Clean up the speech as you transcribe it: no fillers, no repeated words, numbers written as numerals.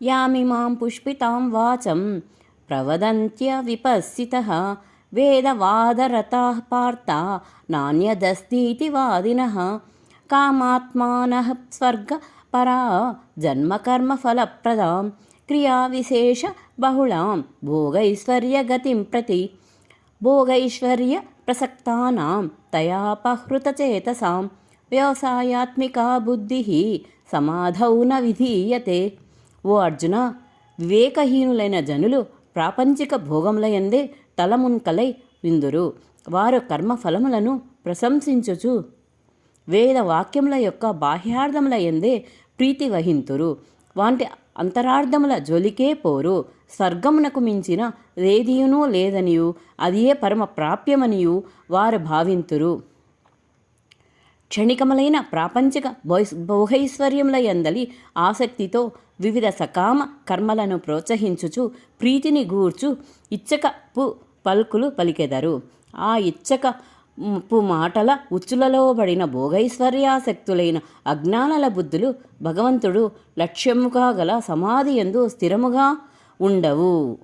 యామిమాం పుష్పితాం వాచం ప్రవదంత్య విపస్సితః వేదవాదరతాః పార్థ నాన్యదస్तीति వాదినః కామాత్మానః స్వర్గపరా జన్మకర్మఫలప్రదాం క్రియావిశేష బహుళాం భోగైశ్వర్యగతిం ప్రతి భోగైశ్వర్య ప్రసక్తానాం తయాపహృతచేతసాం వ్యవసాయాత్మికా బుద్ధి సమాధౌ న విధీయతే. ఓ అర్జున, వివేకహీనులైన జనులు ప్రాపంచిక భోగములయందే తలమున్కలై విందురు. వారు కర్మఫలములను ప్రశంసించుచు వేద వాక్యముల యొక్క బాహ్యార్థముల యందే ప్రీతి వహింతురు. వాటి అంతరార్థముల జోలికే పోరు. స్వర్గమునకు మించిన ఏదియునూ లేదనియు అదియే పరమ ప్రాప్యమనియు వారు భావింతురు. క్షణికములైన ప్రాపంచిక భోగైశ్వర్యముల యందలి ఆసక్తితో వివిధ సకామ కర్మలను ప్రోత్సహించుచు ప్రీతిని గూర్చు ఇచ్చకపు పలుకులు పలికెదరు. ఆ ఇచ్చకపు మాటల ఉచ్చులలో పడిన భోగైశ్వర్యాసక్తులైన అజ్ఞానుల బుద్ధులు భగవంతుడు లక్ష్యముగా గల సమాధి యందు స్థిరముగా ఉండవు.